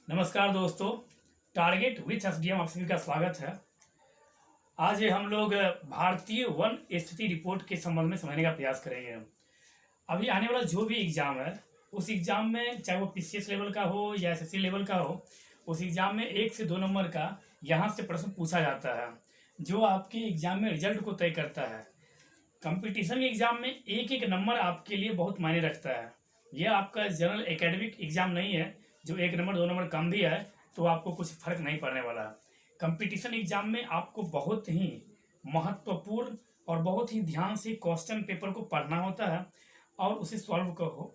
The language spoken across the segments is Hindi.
नमस्कार दोस्तों। टारगेट विथ एसडीएम आप सभी का स्वागत है। आज हम लोग भारतीय वन स्थिति रिपोर्ट के संबंध में समझने का प्रयास करेंगे। अभी आने वाला जो भी एग्जाम है उस एग्जाम में चाहे वो पीसीएस लेवल का हो या एसएससी लेवल का हो, उस एग्जाम में 1 से 2 नंबर का यहाँ से प्रश्न पूछा जाता है जो आपके एग्जाम में रिजल्ट को तय करता है। कंपटीशन के एग्जाम में एक एक नंबर आपके लिए बहुत मायने रखता है। यह आपका जनरल एकेडमिक एग्जाम नहीं है जो 1 नंबर 2 नंबर कम भी है तो आपको कुछ फर्क नहीं पड़ने वाला। कंपटीशन एग्जाम में आपको बहुत ही महत्वपूर्ण और बहुत ही ध्यान से क्वेश्चन पेपर को पढ़ना होता है और उसे सॉल्व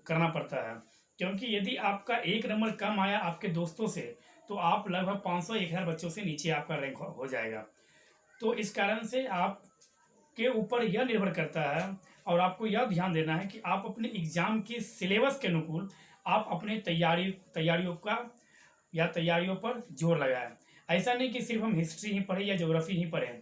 करना पड़ता है, क्योंकि यदि आपका 1 नंबर कम आया आपके दोस्तों से तो आप लगभग 500-1000 बच्चों से नीचे आपका रैंक हो जाएगा। तो इस कारण से आप के ऊपर यह निर्भर करता है और आपको यह ध्यान देना है कि आप अपने एग्जाम के सिलेबस के अनुकूल आप अपने तैयारियों का या तैयारियों पर जोर लगाएं। ऐसा नहीं कि सिर्फ हम हिस्ट्री ही पढ़ें या ज्योग्राफी ही पढ़ें,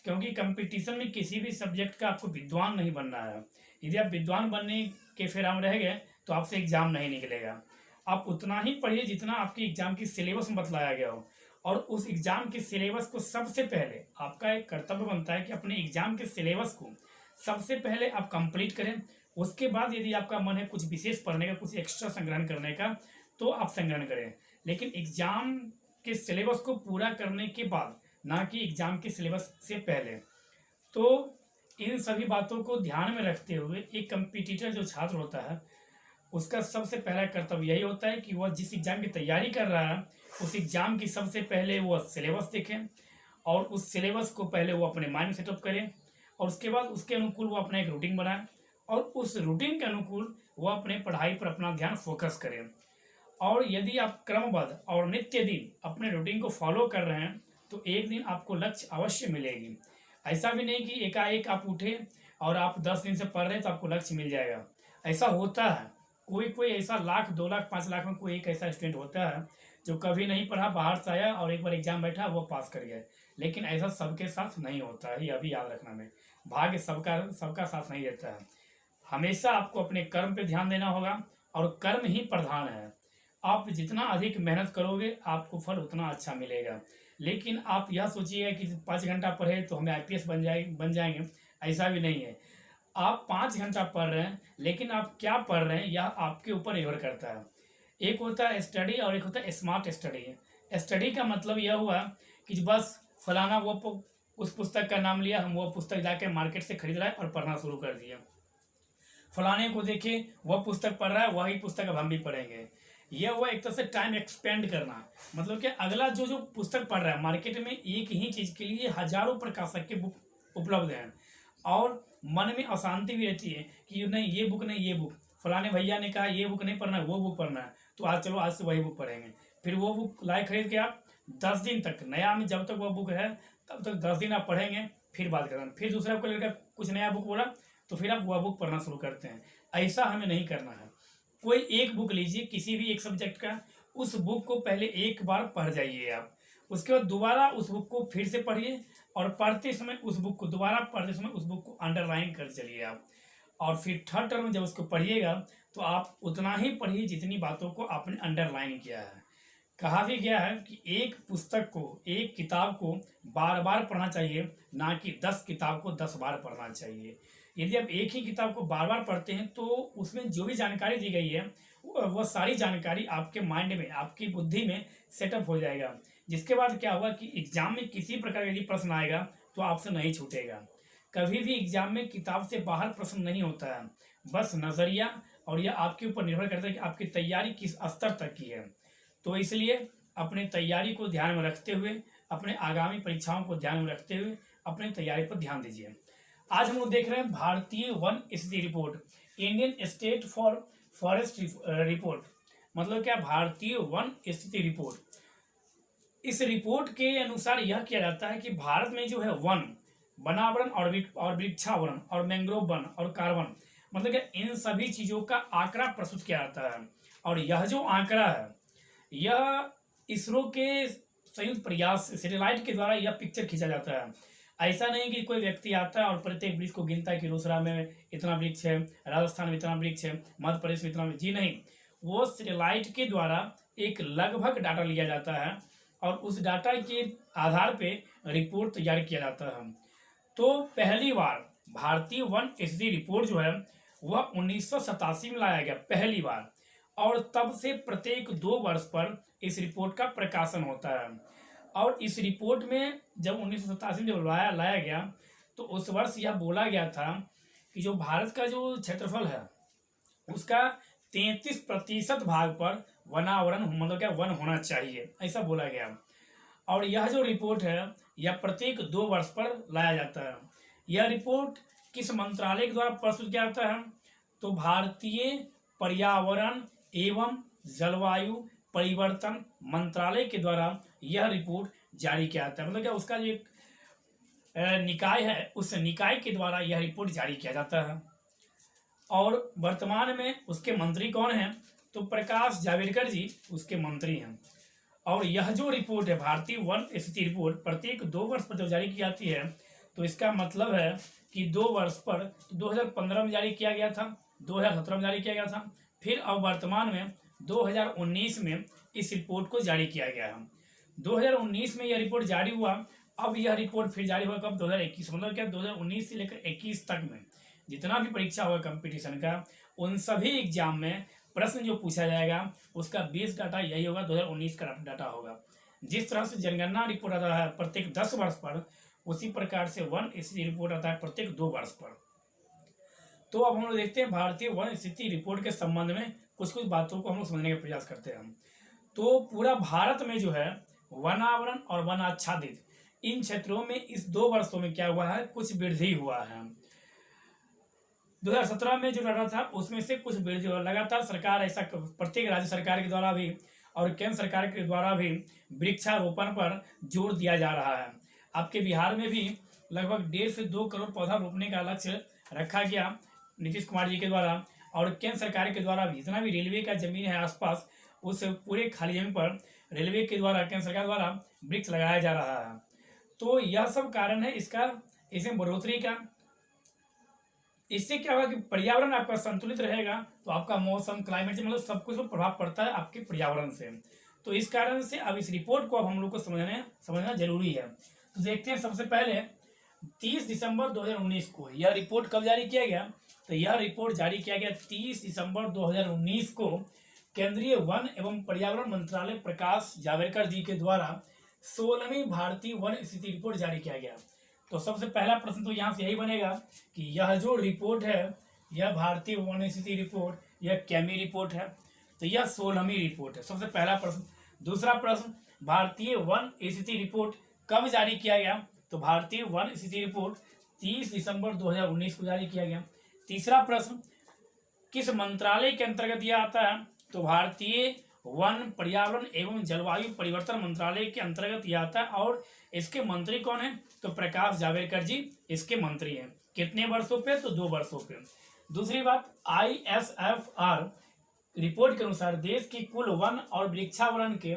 क्योंकि कंपटीशन में किसी भी सब्जेक्ट का आपको विद्वान नहीं बनना है। यदि आप विद्वान बनने के फेरा में रह गए तो आपसे एग्जाम नहीं निकलेगा। आप उतना ही पढ़िए जितना आपके एग्जाम की सिलेबस में बतलाया गया हो, और उस एग्जाम के सिलेबस को सबसे पहले आपका एक कर्तव्य बनता है कि अपने एग्जाम के सिलेबस को सबसे पहले आप कंप्लीट करें। उसके बाद यदि आपका मन है कुछ विशेष पढ़ने का, कुछ एक्स्ट्रा संग्रहण करने का, तो आप संग्रहण करें, लेकिन एग्जाम के सिलेबस को पूरा करने के बाद, ना कि एग्जाम के सिलेबस से पहले। तो इन सभी बातों को ध्यान में रखते हुए एक कंपटीटर जो छात्र होता है उसका सबसे पहला कर्तव्य यही होता है कि वह जिस एग्जाम की तैयारी कर रहा है उस एग्जाम की सबसे पहले वह सिलेबस देखें और उस सिलेबस को पहले वो अपने माइंड में सेटअप करें, और उसके बाद उसके अनुकूल वो अपना एक रूटीन बनाए और उस रूटीन के अनुकूल वो अपने पढ़ाई पर अपना ध्यान फोकस करें। और यदि आप क्रमबद्ध और नित्य दिन अपने रूटीन को फॉलो कर रहे हैं तो एक दिन आपको लक्ष्य अवश्य मिलेगी। ऐसा भी नहीं कि एकाएक आप उठे और आप 10 दिन से पढ़ रहे हैं तो आपको लक्ष्य मिल जाएगा। ऐसा होता है, कोई कोई ऐसा 1,00,000 2,00,000 5,00,000 में कोई एक ऐसा स्टूडेंट होता है जो कभी नहीं पढ़ा, बाहर से आया और एक बार एग्जाम बैठा वो पास कर गया। लेकिन ऐसा सबके साथ नहीं होता है, यह भी याद रखना। में भाग्य सबका सबका साथ नहीं देता है। हमेशा आपको अपने कर्म पे ध्यान देना होगा और कर्म ही प्रधान है। आप जितना अधिक मेहनत करोगे आपको फल उतना अच्छा मिलेगा। लेकिन आप यह सोचिएगा कि 5 घंटा पढ़े तो हमें आईपीएस बन जाएंगे, ऐसा भी नहीं है। आप 5 घंटा पढ़ रहे हैं लेकिन आप क्या पढ़ रहे हैं यह आपके ऊपर निर्भर करता है। एक होता है स्टडी और एक होता है स्मार्ट स्टडी। स्टडी का मतलब यह हुआ कि बस फलाना उस पुस्तक का नाम लिया, हम वो पुस्तक जाके मार्केट से खरीद रहे हैं और पढ़ना शुरू कर दिया। फलाने को देखे वह पुस्तक पढ़ रहा है, वही पुस्तक अब हम भी पढ़ेंगे। यह हुआ एक तरह से टाइम एक्सपेंड करना। मतलब कि अगला जो जो पुस्तक पढ़ रहा है, मार्केट में एक ही चीज़ के लिए हजारों प्रकाशक के बुक उपलब्ध हैं और मन में अशांति भी रहती है कि नहीं ये बुक नहीं, ये बुक फलाने भैया ने कहा ये बुक नहीं पढ़ना है, वो बुक पढ़ना है, तो आज चलो आज से वही बुक पढ़ेंगे। फिर वो बुक लाए खरीद के आप 10 दिन तक, नया में जब तक वह बुक है तब तक 10 दिन आप पढ़ेंगे, फिर बात करेंगे। फिर दूसरा आपको लड़का कुछ नया बुक बोला तो फिर आप वह बुक पढ़ना शुरू करते हैं। ऐसा हमें नहीं करना है। कोई एक बुक लीजिए किसी भी एक सब्जेक्ट का, उस बुक को पहले एक बार पढ़ जाइए आप, उसके बाद दोबारा उस बुक को फिर से पढ़िए और पढ़ते समय उस बुक को दोबारा पढ़ते समय उस बुक को अंडरलाइन कर चलिए आप। और फिर थर्ड टर्म में जब उसको पढ़िएगा तो आप उतना ही पढ़िए जितनी बातों को आपने अंडरलाइन किया है। कहा भी गया है कि एक पुस्तक को, एक किताब को बार बार पढ़ना चाहिए, ना कि 10 किताब को 10 बार पढ़ना चाहिए। यदि आप एक ही किताब को बार बार पढ़ते हैं तो उसमें जो भी जानकारी दी गई है वह सारी जानकारी आपके माइंड में, आपकी बुद्धि में सेटअप हो जाएगा, जिसके बाद क्या होगा कि एग्जाम में किसी प्रकार यदि प्रश्न आएगा तो आपसे नहीं छूटेगा। कभी भी एग्जाम में किताब से बाहर प्रश्न नहीं होता है, बस नज़रिया, और यह आपके ऊपर निर्भर करता है कि आपकी तैयारी किस स्तर तक की है। तो इसलिए अपने तैयारी को ध्यान में रखते हुए, अपने आगामी परीक्षाओं को ध्यान में रखते हुए अपने तैयारी पर ध्यान दीजिए। आज हम लोग देख रहे हैं भारतीय वन स्थिति report, Indian state for forest report. मतलब क्या, भारतीय वन स्थिति रिपोर्ट। इस रिपोर्ट के अनुसार यह किया जाता है कि भारत में जो है वन, वनावरण और वृक्षावरण और मैंग्रोव वन और कार्बन, मतलब कि इन सभी चीज़ों का आंकड़ा प्रस्तुत किया जाता है। और यह जो आंकड़ा है यह इसरो के संयुक्त प्रयास से सैटेलाइट के द्वारा यह पिक्चर खींचा जाता है। ऐसा नहीं कि कोई व्यक्ति आता है और प्रत्येक वृक्ष को गिनता है कि रोसड़ा में इतना वृक्ष है, राजस्थान में इतना वृक्ष है, मध्य प्रदेश में इतना वृक्ष। जी नहीं, वो सैटेलाइट के द्वारा एक लगभग डाटा लिया जाता है और उस डाटा के आधार पे रिपोर्ट तैयार किया जाता है। तो पहली बार भारतीय वन स्थिति रिपोर्ट जो है वह 1987 में लाया गया पहली बार, और तब से प्रत्येक 2 वर्ष पर इस रिपोर्ट का प्रकाशन होता है। और इस रिपोर्ट में जब 1987 में जब लाया गया तो उस वर्ष यह बोला गया था कि जो भारत का जो क्षेत्रफल है उसका 33% भाग पर वनावरण मतलब क्या वन होना चाहिए, ऐसा बोला गया। और यह जो रिपोर्ट है यह प्रत्येक 2 वर्ष पर लाया जाता है। यह रिपोर्ट किस मंत्रालय के द्वारा प्रस्तुत किया जाता है? तो भारतीय पर्यावरण एवं जलवायु परिवर्तन मंत्रालय के द्वारा यह रिपोर्ट जारी किया जाता है। मतलब क्या उसका जो एक निकाय है उस निकाय के द्वारा यह रिपोर्ट जारी किया जाता है। और वर्तमान में उसके मंत्री कौन हैं? तो प्रकाश जावड़ेकर जी उसके मंत्री हैं। और यह जो रिपोर्ट है भारतीय वन स्थिति रिपोर्ट प्रत्येक 2 वर्ष पर जब जारी की जाती है तो इसका मतलब है कि 2 वर्ष पर 2015 में जारी किया गया था, 2017 में जारी किया गया था, फिर अब वर्तमान में 2019 में इस रिपोर्ट को जारी किया गया है। 2019 में यह रिपोर्ट जारी हुआ, अब यह रिपोर्ट फिर जारी हुआ कब? 2021, मतलब क्या 2019 से लेकर 21 तक में जितना भी परीक्षा होगा कंपटीशन का उन सभी एग्जाम में प्रश्न जो पूछा जाएगा उसका बेस डाटा यही होगा, 2019 का डाटा होगा। जिस तरह से जनगणना रिपोर्ट आता है प्रत्येक 10 वर्ष पर, उसी प्रकार से वन स्थिति रिपोर्ट आता है प्रत्येक 2 वर्ष पर। तो अब हम लोग देखते हैं भारतीय वन स्थिति रिपोर्ट के संबंध में कुछ कुछ बातों को हम लोग समझने का प्रयास करते हैं। तो पूरा भारत में जो है वनावरण और वनाच्छादित इन क्षेत्रों में इस 2 वर्षों में क्या हुआ है? कुछ वृद्धि हुआ है। 2017 में जो डाटा था उसमें से कुछ वृद्धि हुआ। लगातार सरकार ऐसा प्रत्येक राज्य सरकार के द्वारा भी और केंद्र सरकार के द्वारा भी वृक्षारोपण पर जोर दिया जा रहा है। आपके बिहार में भी लगभग 1.5 से 2 करोड़ पौधा रोपने का लक्ष्य रखा गया नीतीश कुमार जी के द्वारा, और केंद्र सरकार के द्वारा भी जितना भी रेलवे का जमीन है आसपास उस पूरे खाली जमीन पर रेलवे के द्वारा केंद्र सरकार द्वारा वृक्ष लगाया जा रहा है। तो यह सब कारण है इसमें बढ़ोतरी का। इससे क्या होगा कि पर्यावरण आपका संतुलित रहेगा, तो आपका मौसम क्लाइमेट मतलब सब कुछ पर प्रभाव पड़ता है आपके पर्यावरण से। तो इस कारण से अब इस रिपोर्ट को अब हम लोग को समझना जरूरी है। तो देखते हैं सबसे पहले 30 दिसंबर 2019 को यह रिपोर्ट कब जारी किया गया? तो यह रिपोर्ट जारी किया गया 30 दिसंबर 2019 को केंद्रीय वन एवं पर्यावरण मंत्रालय प्रकाश जावड़ेकर जी के द्वारा 16वीं भारतीय वन स्थिति रिपोर्ट जारी किया गया। तो सबसे पहला प्रश्न तो यहाँ से यही बनेगा कि यह जो रिपोर्ट है यह भारतीय वन स्थिति रिपोर्ट यह कैमी रिपोर्ट है? तो यह 16वीं रिपोर्ट है, सबसे पहला प्रश्न। दूसरा प्रश्न, भारतीय वन स्थिति रिपोर्ट कब जारी किया गया? तो भारतीय वन स्थिति रिपोर्ट 30 दिसंबर 2019 को जारी किया गया। तीसरा प्रश्न, किस मंत्रालय के अंतर्गत यह आता है? तो भारतीय वन पर्यावरण एवं जलवायु परिवर्तन मंत्रालय के अंतर्गत यह आता है, और इसके मंत्री कौन है? तो प्रकाश जावड़ेकर जी इसके मंत्री हैं। कितने वर्षों पे? तो 2 वर्षों पे। दूसरी बात, ISFR रिपोर्ट के अनुसार देश की कुल वन और वृक्षावरण के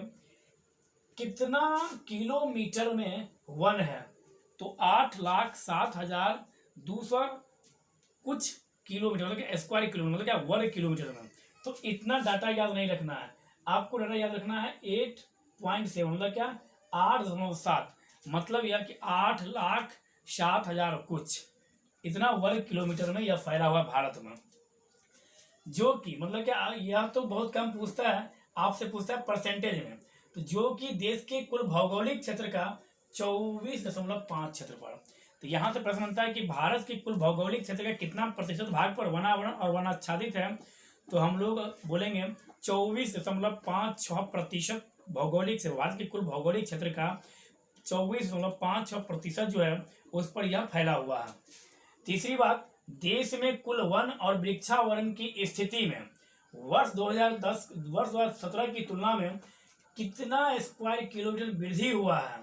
कितना किलोमीटर में वन है? तो 8,07,200 कुछ किलोमीटर मतलब क्या स्क्वायर किलोमीटर मतलब क्या वर्ग किलोमीटर में। तो इतना डाटा याद नहीं रखना है आपको, डाटा याद रखना है 8.7 मतलब क्या 8.7 मतलब यह कि 8,07,000 कुछ इतना वर्ग किलोमीटर में यह फैला हुआ भारत में। जो कि मतलब क्या यह तो बहुत कम पूछता है, आपसे पूछता है परसेंटेज में। तो जो कि देश के कुल भौगोलिक क्षेत्र का 24.5 क्षेत्रफल। तो यहाँ से प्रश्न बनता है कि भारत के कुल भौगोलिक क्षेत्र का कितना प्रतिशत भाग पर वनावरण और वनाच्छादित है? तो हम लोग बोलेंगे 24.56% भौगोलिक से भारत के कुल भौगोलिक क्षेत्र का 24.56% जो है उस पर यह फैला हुआ है। तीसरी बात, देश में कुल वन और वृक्षावरण की स्थिति में वर्ष 2017 की तुलना में कितना स्क्वायर किलोमीटर वृद्धि हुआ है?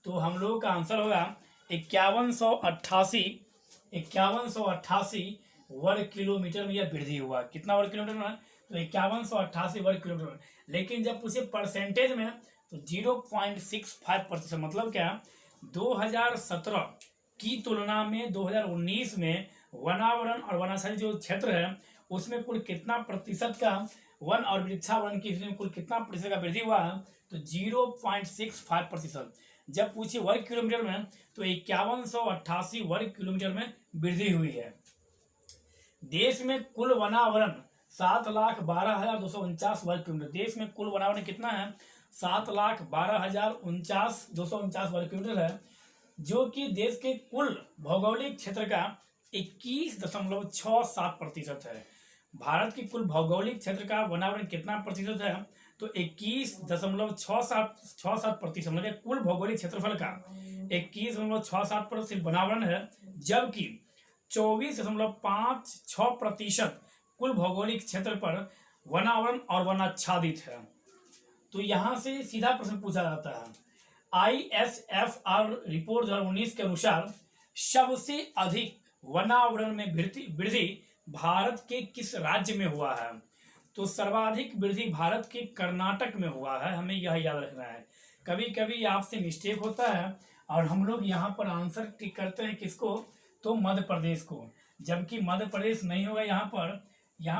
तो हम लोगों का आंसर होगा 5188 वर्ग किलोमीटर में यह वृद्धि हुआ। कितना वर्ग किलोमीटर में? तो 5188 वर्ग किलोमीटर में। लेकिन जब पूछे परसेंटेज में तो 0.65% मतलब क्या 2017 की तुलना में 2019 में वनावरण और वनाच्छादित जो क्षेत्र है उसमें कुल कितना प्रतिशत का वन और वृक्षावरण की स्थिति में कुल कितना प्रतिशत का वृद्धि हुआ है, तो 0.65%। जब पूछे वर्ग किलोमीटर में तो 5188 वर्ग किलोमीटर में वृद्धि हुई है। देश में कुल वनावरण 7,12,249 वर्ग किलोमीटर। देश में कुल वनावरण कितना है, 7,12,249 वर्ग किलोमीटर है, जो कि देश के कुल भौगोलिक क्षेत्र का 21.67% है। भारत की कुल भौगोलिक क्षेत्र का वनावरण कितना प्रतिशत है, तो 21.67% मतलब कुल भौगोलिक क्षेत्रफल का 21.67% वनावरण है, जबकि 24.56% कुल भौगोलिक क्षेत्र पर वनावरण और वनाच्छादित है। तो यहाँ से सीधा प्रश्न पूछा जाता है, ISFR रिपोर्ट 2019 के अनुसार सबसे अधिक वनावरण में वृद्धि भारत के किस राज्य में हुआ है, तो सर्वाधिक वृद्धि भारत के कर्नाटक में हुआ है। हमें यह याद रखना है। कभी कभी आपसे मिस्टेक होता है और हम लोग यहाँ पर आंसर टिक करते हैं किसको, तो मध्य प्रदेश को, जबकि मध्य प्रदेश नहीं होगा। यहाँ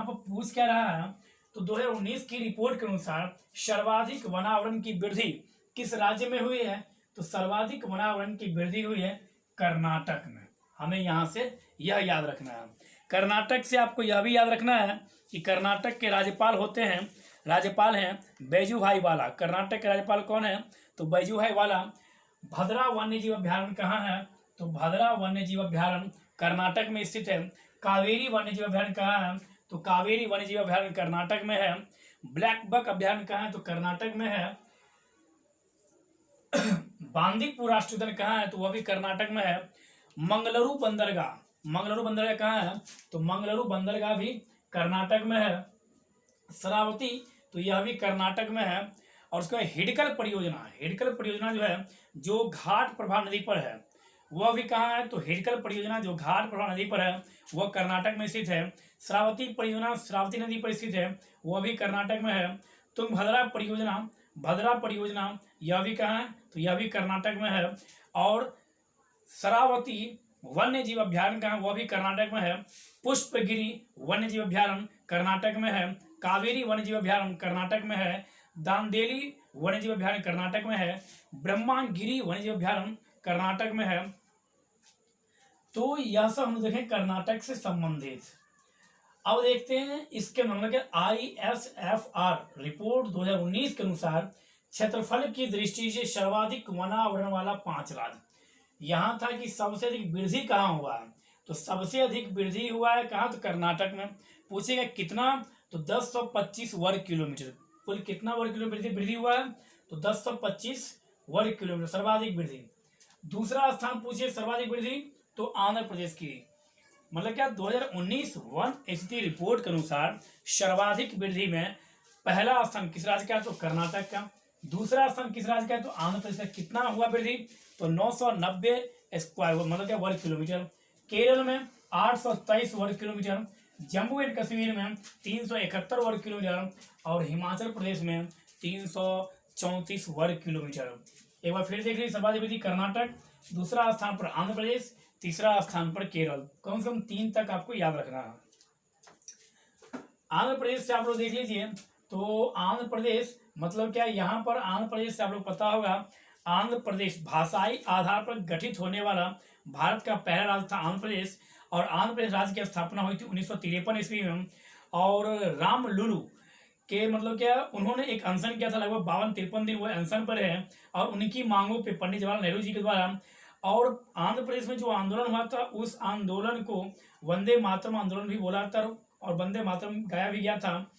पर पूछ क्या रहा है, तो 2019 की रिपोर्ट के अनुसार सर्वाधिक वनावरण की वृद्धि किस राज्य में हुई है, तो सर्वाधिक वनावरण की वृद्धि हुई है कर्नाटक में। हमें यहाँ से यह याद रखना है। कर्नाटक से आपको यह भी याद रखना है कि कर्नाटक के राज्यपाल हैं बैजूभाई वाला। कर्नाटक के राज्यपाल कौन है, तो बैजूभाई वाला। भद्रा वन्यजीव अभ्यारण्य कहाँ है, तो भद्रा वन्यजीव अभ्यारण्य कर्नाटक में स्थित है। कावेरी वन्यजीव अभ्यारण्य कहाँ है, तो कावेरी वन्यजीव अभ्यारण्य कर्नाटक में है। ब्लैक बक अभ्यारण्य कहाँ है, तो कर्नाटक में है। बांदीपुर राष्ट्रीय उद्यान कहाँ है, तो वह भी कर्नाटक में है। मंगलुरु बंदरगाह कहाँ है, तो मंगलुरु बंदरगाह भी कर्नाटक में है। शरावती, तो यह भी कर्नाटक में है। और उसका हिडकल परियोजना जो है, जो घाट प्रभा नदी पर है, वह भी कहाँ है, तो हिडकल परियोजना जो घाट प्रभा नदी पर है वह कर्नाटक में स्थित है। श्रावती परियोजना श्रावती नदी पर स्थित है, वह भी कर्नाटक में है। तुंगभद्रा परियोजना यह भी कहाँ है, तो यह भी कर्नाटक में है। और शरावती वन्य जीव अभ्यारण्य कहाँ, वह भी कर्नाटक में है। पुष्पगिरी वन्य जीव अभ्यारण्य कर्नाटक में है। कावेरी वन्य जीव अभ्यारण्य कर्नाटक में है। दांदेली वन्य जीव अभ्यारण्य कर्नाटक में है। ब्रह्मागिरी वन्य जीव अभ्यारण्य कर्नाटक में है। तो यह सब हम देखें कर्नाटक से संबंधित। अब देखते हैं इसके मतलब ISFR रिपोर्ट 2019 के अनुसार क्षेत्रफल की दृष्टि से सर्वाधिक वनावरण वाला 5 राज्य। यहाँ था कि सबसे अधिक वृद्धि कहाँ हुआ है, तो सबसे अधिक वृद्धि हुआ है कहाँ, तो कर्नाटक में। पूछेगा कितना, तो 1025 वर्ग किलोमीटर। कुल कितना वर्ग किलोमीटर वृद्धि हुआ है, तो 1025 वर्ग किलोमीटर सर्वाधिक वृद्धि। दूसरा स्थान पूछिए सर्वाधिक वृद्धि, तो आंध्र प्रदेश की। मतलब क्या, 2019 वन स्थिति रिपोर्ट के अनुसार सर्वाधिक वृद्धि में पहला स्थान किस राज्य का, तो कर्नाटक का। दूसरा स्थान किस राज्य का, तो आंध्र प्रदेश का। कितना हुआ वृद्धि, तो 990 स्क्वायर मतलब क्या वर्ग किलोमीटर। केरल में 823 वर्ग किलोमीटर। जम्मू एंड कश्मीर में 371 वर्ग किलोमीटर। और हिमाचल प्रदेश में 334 वर्ग किलोमीटर। एक बार फिर देख लीजिए, सर्वाधिक वृद्धि कर्नाटक, दूसरा स्थान पर आंध्र प्रदेश, तीसरा स्थान पर केरल। कम से कम 3 तक आपको याद रखना है। आंध्र प्रदेश से आप लोग देख लीजिए, तो आंध्र प्रदेश मतलब क्या, यहाँ पर आंध्र प्रदेश से आप लोग पता होगा, आंध्र प्रदेश भाषाई आधार पर गठित होने वाला भारत का पहला राज्य था आंध्र प्रदेश। और आंध्र प्रदेश राज्य की स्थापना हुई थी 1953 ईस्वी में। और राम लुलू के मतलब क्या, उन्होंने एक अनशन किया था, लगभग 52-53 दिन वो अनशन पर है। और उनकी मांगों पे पंडित जवाहरलाल नेहरू जी के द्वारा, और आंध्र प्रदेश में जो आंदोलन हुआ था उस आंदोलन को वंदे मातरम आंदोलन भी बोला था, और वंदे मातरम गाया भी गया था।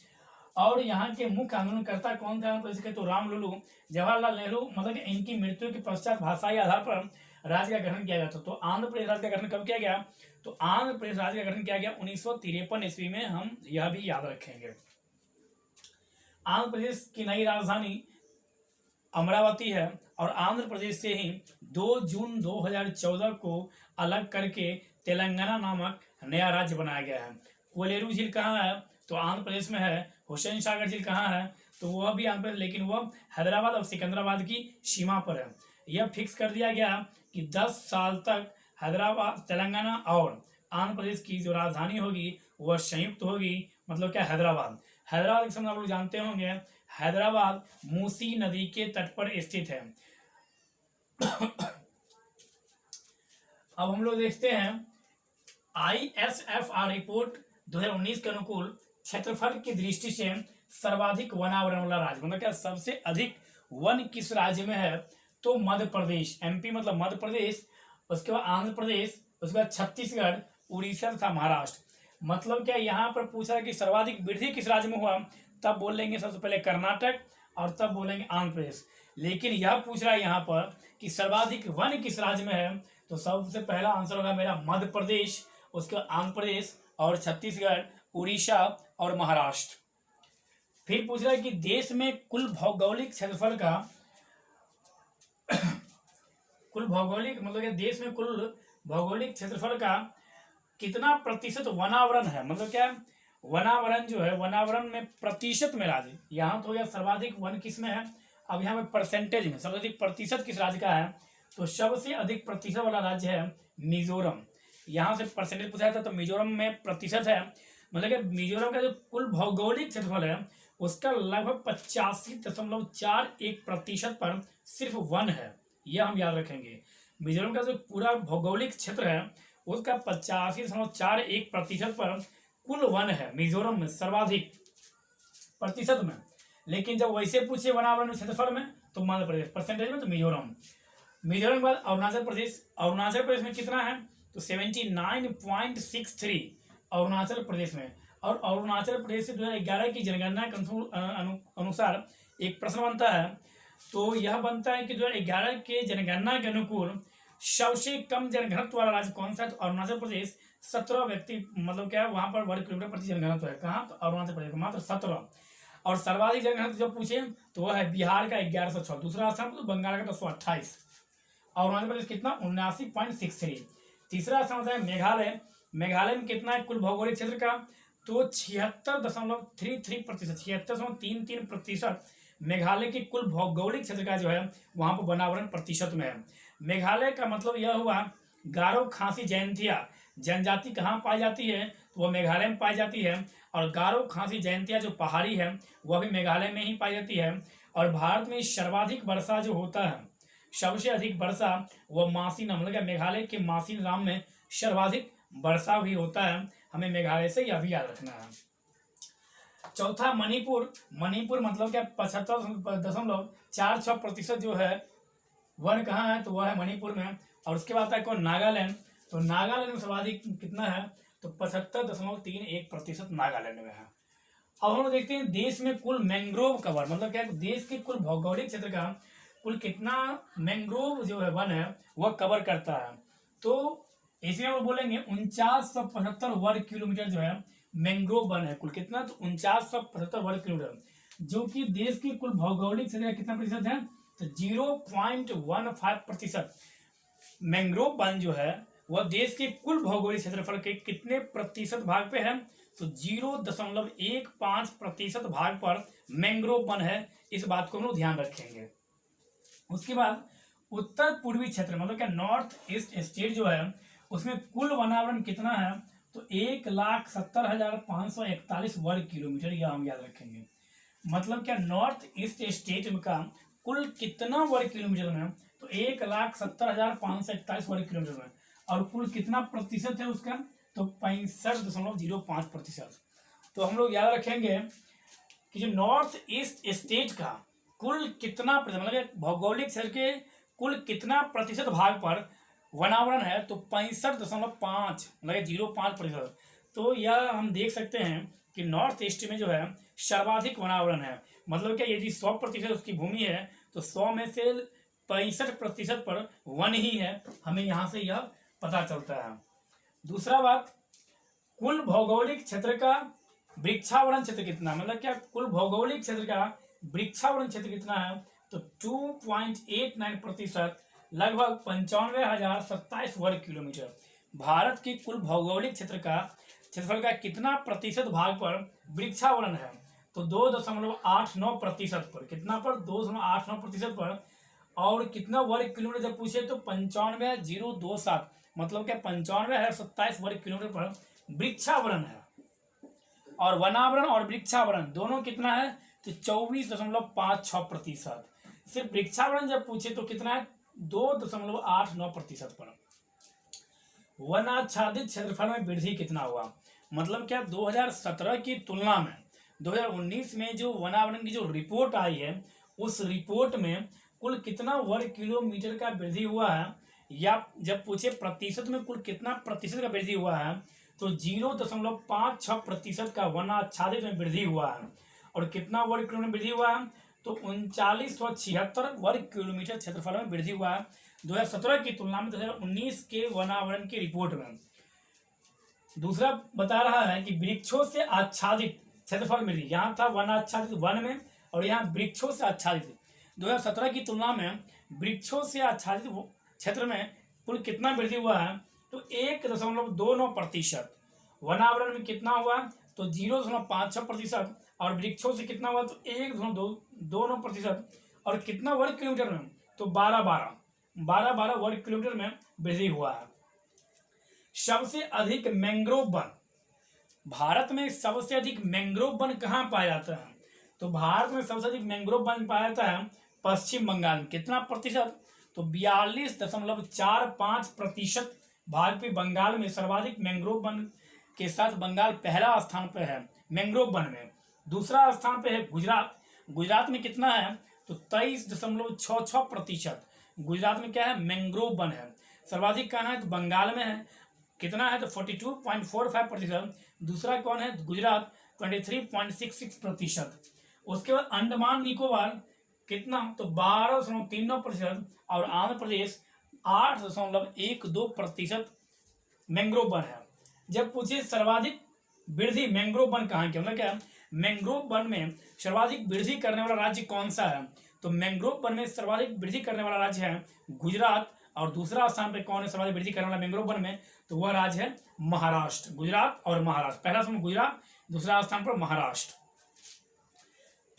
और यहाँ के मुख्य आंदोलनकर्ता कौन थे आंध्र प्रदेश के, तो राम लुलू। जवाहरलाल नेहरू मतलब इनकी मृत्यु के पश्चात भाषाई आधार पर राज्य का गठन किया गया था। तो आंध्र प्रदेश राज्य का गठन कब किया गया, तो आंध्र प्रदेश राज्य का गठन किया गया 1953 ईस्वी में। हम यह भी याद रखेंगे। आंध्र प्रदेश की नई राजधानी अमरावती है। और आंध्र प्रदेश से ही 2 जून 2014 को अलग करके तेलंगाना नामक नया राज्य बनाया गया है। कोलेरू झील कहाँ है, तो आंध्र प्रदेश में है। हुसैन सागर झील कहाँ है, तो वह भी आंध्र प्रदेश, लेकिन वह हैदराबाद और सिकंदराबाद की सीमा पर है। यह फिक्स कर दिया गया कि 10 साल तक हैदराबाद, तेलंगाना और आंध्र प्रदेश की जो राजधानी होगी वह संयुक्त होगी। मतलब क्या, हैदराबाद के समय आप लोग जानते होंगे, हैदराबाद मूसी नदी के तट पर स्थित है। अब हम लोग देखते हैं ISFR रिपोर्ट 2019 के अनुकूल क्षेत्रफल की दृष्टि से सर्वाधिक वनावरण वाला राज्य, मतलब क्या सबसे अधिक वन किस राज्य में है, तो मध्य प्रदेश, MP मतलब मध्य प्रदेश, उसके बाद आंध्र प्रदेश, उसके बाद छत्तीसगढ़, उड़ीसा तथा महाराष्ट्र। मतलब क्या यहाँ पर पूछा है कि सर्वाधिक वृद्धि किस राज्य में हुआ, तब बोलेंगे सबसे पहले कर्नाटक और तब बोलेंगे आंध्र प्रदेश। लेकिन यह पूछ रहा है यहाँ पर कि सर्वाधिक वन किस राज्य में है, तो सबसे पहला आंसर होगा मेरा मध्य प्रदेश, उसके बाद आंध्र प्रदेश और छत्तीसगढ़, उड़ीसा और महाराष्ट्र। फिर पूछ रहा है कि देश में कुल भौगोलिक क्षेत्रफल का कुल भौगोलिक मतलब कि देश में कुल भौगोलिक क्षेत्रफल का कितना प्रतिशत वनावरण है, मतलब क्या वनावरण जो है, वनावरण में प्रतिशत में राज्य, यहाँ तो हो गया सर्वाधिक वन किस में है, अब यहाँ पे परसेंटेज में सबसे अधिक प्रतिशत किस राज्य का है, तो सबसे अधिक प्रतिशत वाला राज्य है मिजोरम। यहाँ से परसेंटेज पूछा था तो मिजोरम में प्रतिशत है, मतलब कि मिजोरम का जो कुल भौगोलिक क्षेत्रफल है उसका लगभग 85.41% पर सिर्फ वन है, यह हम याद रखेंगे। मिजोरम का जो पूरा भौगोलिक क्षेत्र है उसका 85.41% पर कुल वन है मिजोरम में, सर्वाधिक प्रतिशत में। लेकिन जब वैसे पूछे वनावरण क्षेत्रफल में तो मध्य प्रदेश, परसेंटेज में तो मिजोरम। मिजोरम के बाद अरुणाचल प्रदेश, अरुणाचल प्रदेश में कितना है, तो 79.63 अरुणाचल प्रदेश में। और अरुणाचल प्रदेश से 2011 की जनगणना के अनुसार एक प्रश्न बनता है, तो यह बनता है कि 2011 के जनगणना के अनुकूल सबसे कम जनघनत्व वाला राज्य कौन सा है, तो अरुणाचल प्रदेश। 17 व्यक्ति मतलब क्या है वहां पर वर्ग किलोमीटर प्रति जनघनत्व है, कहाँ, तो अरुणाचल प्रदेश मात्र 17। और सर्वाधिक जनघनत्व जब पूछे तो वह है बिहार का 1106, दूसरा स्थान तो बंगाल का 228, अरुणाचल प्रदेश कितना 79.63। तीसरा स्थान होता है मेघालय, मेघालय में कितना है कुल भौगोलिक क्षेत्र का, तो 76.33%, 76.33% मेघालय के कुल भौगोलिक क्षेत्र का जो है वहां पर वनावरण प्रतिशत में है। मेघालय का मतलब यह हुआ गारो खासी जयंतिया जनजाति कहाँ पाई जाती है, तो वह मेघालय में पाई जाती है। और गारो खासी जयंतिया जो पहाड़ी है वह भी मेघालय में ही पाई जाती है। और भारत में सर्वाधिक वर्षा जो होता है, सबसे अधिक वर्षा वह मासिन, मतलब मेघालय के मासिन राम में सर्वाधिक वर्षा भी होता है, हमें मेघालय से यह भी याद रखना है। चौथा मणिपुर, मणिपुर मतलब क्या 75.46% जो है वन कहाँ है, तो वह है मणिपुर में। और उसके बाद आता है कौन, नागालैंड, तो नागालैंड में सर्वाधिक कितना है, तो 75.31% नागालैंड में है। अब हम लोग देखते हैं देश में कुल मैंग्रोव कवर, मतलब क्या देश के कुल भौगोलिक क्षेत्र का कुल कितना मैंग्रोव जो है वन है वह कवर करता है, तो इसमें हम बोलेंगे 4975 वर्ग किलोमीटर जो है मैंग्रोव वन है, कुल कितना, तो 4975 वर्ग किलोमीटर, जो कि देश की कुल भौगोलिक क्षेत्र का कितना प्रतिशत है, तो 0.15%। मैंग्रोव वन जो है वह देश के कुल भौगोलिक क्षेत्रफल के कितने प्रतिशत भाग पे है, तो 0.15% भाग पर मैंग्रोव वन है, इस बात को हम लोग ध्यान रखेंगे। उसके बाद उत्तर पूर्वी क्षेत्र मतलब क्या नॉर्थ ईस्ट स्टेट जो है उसमें कुल वनावरण कितना है, तो 1,70,541 वर्ग किलोमीटर, यह हम याद रखेंगे। मतलब क्या नॉर्थ ईस्ट स्टेट का कुल कितना वर्ग किलोमीटर में, तो 1,70,541 वर्ग किलोमीटर में। और कुल कितना प्रतिशत है उसका, तो 65.05%। तो हम लोग याद रखेंगे कि जो नॉर्थ ईस्ट स्टेट का कुल कितना मतलब भौगोलिक क्षेत्र के कुल कितना प्रतिशत भाग पर वनावरण है, तो 65.5 मतलब 0.5%। तो यह हम देख सकते हैं कि नॉर्थ ईस्ट में जो है सर्वाधिक वनावरण है, मतलब क्या यदि 100% उसकी भूमि है तो 100 में से 65% पर वन ही है, हमें यहाँ से यह पता चलता है। दूसरा बात, कुल भौगोलिक क्षेत्र का वृक्षावरण क्षेत्र कितना, मतलब क्या कुल भौगोलिक क्षेत्र का वृक्षावरण क्षेत्र कितना है, तो 2.89%, लगभग 95,027 वर्ग किलोमीटर। भारत की कुल भौगोलिक क्षेत्रफल का कितना प्रतिशत भाग पर वृक्षावरण है, तो 2.89% पर, कितना पर 2.89% पर। और कितना वर्ग किलोमीटर जब पूछे तो 95,027, मतलब क्या 95,027 वर्ग किलोमीटर पर वृक्षावरण है। और वनावरण और वृक्षावरण दोनों कितना है, तो 24.56%। सिर्फ वृक्षावरण जब पूछे तो कितना है, 2.89% पर। वनाच्छादित क्षेत्रफल में वृद्धि कितना हुआ, मतलब क्या 2017 की तुलना में 2019 में जो वनावरण की जो रिपोर्ट आई है, उस रिपोर्ट में कुल कितना वर्ग किलोमीटर का वृद्धि हुआ है, या जब पूछे प्रतिशत में कुल कितना प्रतिशत का वृद्धि हुआ है, तो 0.56% का वनाच्छादित में वृद्धि हुआ है। और कितना वर्ग किलोमीटर वृद्धि हुआ है, तो 3976 वर्ग किलोमीटर क्षेत्रफल में वृद्धि हुआ है 2017 की तुलना में 2019 के वनावरण की रिपोर्ट में। दूसरा बता रहा है कि वृक्षों से आच्छादित क्षेत्रफल वृद्धि, यहाँ था वनाच्छादित वन में, और यहाँ वृक्षों से आच्छादित 2017 की तुलना में वृक्षों से आच्छादित क्षेत्र में कुल कितना वृद्धि हुआ है, तो 1.29%। वनावरण में कितना हुआ, तो 0.56%, और वृक्षों से कितना हुआ, तो 1.29%। और कितना वर्ग किलोमीटर में, तो 12 वर्ग किलोमीटर में वृद्धि हुआ है। सबसे अधिक मैंग्रोव वन, भारत में सबसे अधिक मैंग्रोव वन कहाँ पाया जाता है, तो भारत में सबसे अधिक मैंग्रोव वन पाया जाता है पश्चिम बंगाल में। कितना प्रतिशत, तो 42.45% भारत में बंगाल में सर्वाधिक मैंग्रोव वन के साथ बंगाल पहला स्थान पर है मैंग्रोव वन में। दूसरा स्थान पे है गुजरात में कितना है, तो 23.66% गुजरात में क्या है, मैंग्रोव वन है। सर्वाधिक कहाँ है, तो बंगाल में है। कितना है, तो 42.45%। दूसरा कौन है, गुजरात 23.66%। उसके बाद अंडमान निकोबार कितना, तो 12.39%, और आंध्र प्रदेश 8.12% मैंग्रोव वन है। जब पूछे सर्वाधिक वृद्धि मैंग्रोव वन कहाँ के, मतलब क्या मैंग्रोव वन में सर्वाधिक वृद्धि करने वाला राज्य कौन सा है, तो मैंग्रोव वन में सर्वाधिक वृद्धि करने वाला राज्य है गुजरात। और दूसरा स्थान पे कौन है सर्वाधिक वृद्धि करने वाला मैंग्रोव वन में, तो वह राज्य है महाराष्ट्र। गुजरात और महाराष्ट्र, पहला स्थान गुजरात, दूसरा स्थान पर महाराष्ट्र।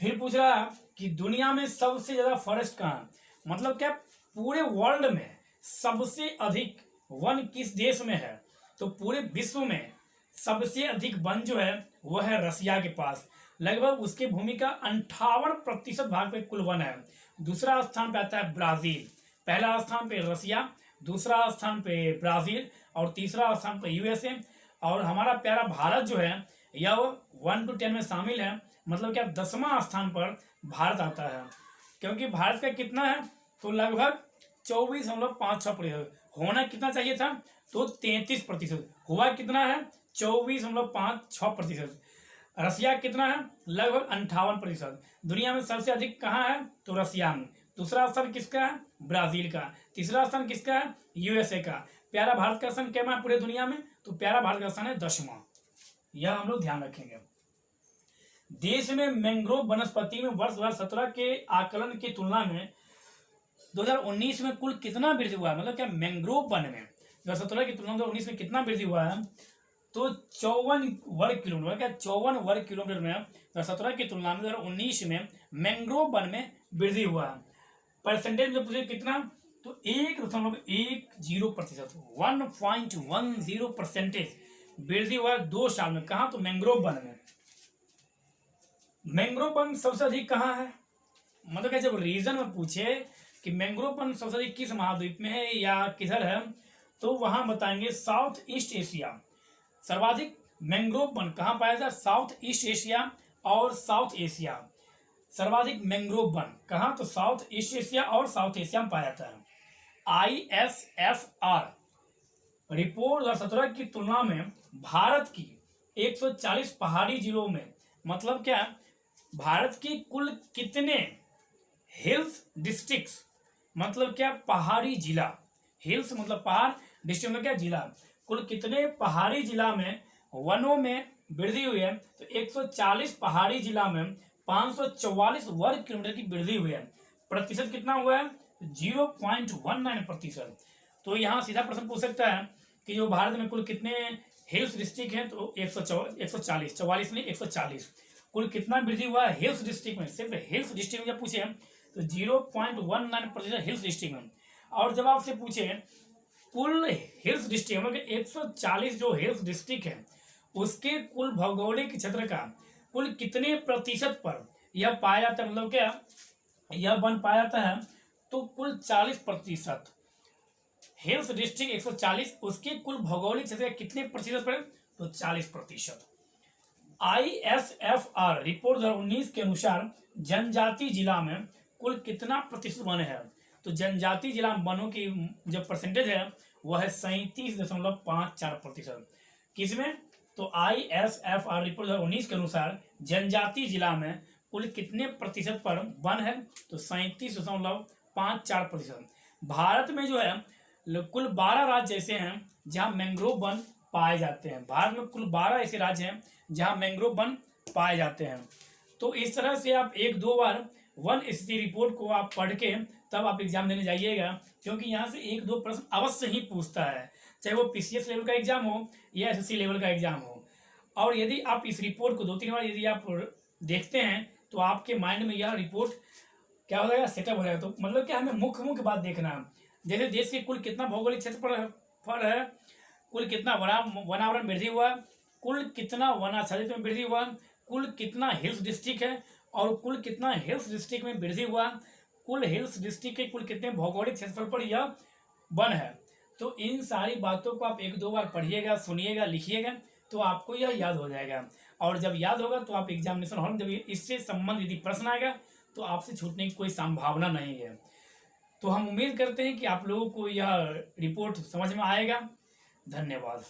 फिर पूछ रहा है कि दुनिया में सबसे ज्यादा फॉरेस्ट कहाँ है, मतलब क्या पूरे वर्ल्ड में सबसे अधिक वन किस देश में है, तो पूरे विश्व में सबसे अधिक वन जो है वह है रसिया के पास। लगभग उसकी भूमि का 58% भाग पे कुल वन है। दूसरा स्थान पे आता है ब्राजील, पहला स्थान पे रसिया, दूसरा स्थान पे ब्राजील, और तीसरा स्थान पे यूएसए। और हमारा प्यारा भारत जो है यह 1 to 10 में शामिल है, मतलब क्या 10वां स्थान पर भारत आता है। क्योंकि भारत का कितना है, तो लगभग 24.56%। होना कितना चाहिए था, तो 33%। हुआ कितना है, 24.56%। रसिया कितना है, लगभग 58%। दुनिया में सबसे अधिक कहाँ है, तो रसिया में। दूसरा स्थान किसका है, ब्राजील का। तीसरा स्थान किसका है, यूएसए का। प्यारा भारत का स्थान क्या है पूरे दुनिया में, तो प्यारा भारत का स्थान है 10वां। यह हम लोग ध्यान रखेंगे। देश में मैंग्रोव वनस्पति में वर्ष 2017 के आकलन की तुलना में 2019 में कुल कितना वृद्धि हुआ है, मतलब क्या मैंग्रोव वन में 2017 की तुलना में 2019 में कितना वृद्धि हुआ है, तो 54 वर्ग किलोमीटर। क्या 54 वर्ग किलोमीटर में 2017 की तुलना में 2019 में मैंग्रोव वन में वृद्धि हुआ है। परसेंटेज में पूछे कितना, तो 1.10%, 1.10% वृद्धि हुआ है 2 साल में। कहा, तो मैंग्रोव वन में। मैंग्रोव वन सबसे अधिक कहाँ है, मतलब क्या जब रीजन में पूछे कि मैंग्रोव वन सबसे अधिक किस महाद्वीप में है या किधर है, तो वहां बताएंगे साउथ ईस्ट एशिया। सर्वाधिक मैंग्रोव वन कहाँ पाया जाता है, साउथ ईस्ट एशिया और साउथ एशिया। सर्वाधिक मैंग्रोव वन कहाँ, तो साउथ ईस्ट एशिया और साउथ एशिया में पाया जाता है। ISFR रिपोर्ट 2017 की तुलना में भारत की 140 पहाड़ी जिलों में, मतलब क्या भारत की कुल कितने हिल्स डिस्ट्रिक्ट्स, मतलब क्या पहाड़ी जिला, हिल्स मतलब पहाड़, डिस्ट्रिक्ट मतलब क्या जिला, कुल कितने पहाड़ी जिला में वनों में वृद्धि हुई है, तो 140 पहाड़ी जिला में 544 वर्ग किलोमीटर की वृद्धि हुई है। प्रतिशत कितना हुआ है, 0.19%। तो यहाँ सीधा प्रश्न पूछ सकता है कि जो भारत में कुल कितने हिल्स डिस्ट्रिक्ट हैं, तो 140, 44 नहीं 140। कुल कितना वृद्धि हुआ है हिल्स डिस्ट्रिक्ट में, सिर्फ हिल्स डिस्ट्रिक्ट में जब पूछे तो 0.19% हिल्स डिस्ट्रिक्ट में। और जब आपसे पूछे कुल हिल्स डिस्ट्रिक्ट मतलब 140 जो हिल्स डिस्ट्रिक्ट है उसके कुल भौगोलिक क्षेत्र का कुल कितने प्रतिशत पर यह पाया जाता है, मतलब क्या यह वन पाया जाता है, तो कुल 40%। हिल्स डिस्ट्रिक्ट 140, उसके कुल भौगोलिक क्षेत्र का कितने प्रतिशत पर, तो 40%। ISFR रिपोर्ट 2019 के अनुसार जनजाति जिला में कुल कितना प्रतिशत वन है, तो जनजाति जिला में वनों की जो परसेंटेज है वह है 37.54%। किसमें, तो ISFR रिपोर्ट 2019 के अनुसार जनजाति जिला में कुल कितने प्रतिशत पर वन है, तो 37.54%। भारत में जो है कुल 12 राज्य ऐसे हैं जहां मैंग्रोव वन पाए जाते हैं। भारत में कुल 12 ऐसे राज्य हैं जहां मैंग्रोव वन पाए जाते हैं। तो इस तरह से आप 1-2 बार वन स्थिति रिपोर्ट को आप पढ़ के तब आप एग्जाम देने जाइएगा, क्योंकि यहाँ से 1-2 प्रश्न अवश्य ही पूछता है, चाहे वो PCS लेवल का एग्जाम हो या SSC लेवल का एग्जाम हो। और यदि आप इस रिपोर्ट को 2-3 बार यदि आप देखते हैं तो आपके माइंड में यह रिपोर्ट क्या हो जाएगा, सेटअप हो जाएगा। तो मतलब क्या, हमें मुख्य बात देखना है, जैसे देश के कुल कितना भौगोलिक क्षेत्र पर है, कुल कितना वनावरण वृद्धि हुआ, कुल कितना वनाच्छादित में वृद्धि हुआ, कुल कितना हिल्स डिस्ट्रिक्ट है और कुल कितना हिल्स डिस्ट्रिक्ट में वृद्धि हुआ, कुल हिल्स डिस्ट्रिक्ट के कुल कितने भौगोलिक क्षेत्रफल पर यह वन है। तो इन सारी बातों को आप 1-2 बार पढ़िएगा, सुनिएगा, लिखिएगा, तो आपको यह याद हो जाएगा। और जब याद होगा तो आप एग्जामिनेशन हॉल में जब इससे संबंधित यदि प्रश्न आएगा तो आपसे छूटने की कोई संभावना नहीं है। तो हम उम्मीद करते हैं कि आप लोगों को यह रिपोर्ट समझ में आएगा। धन्यवाद।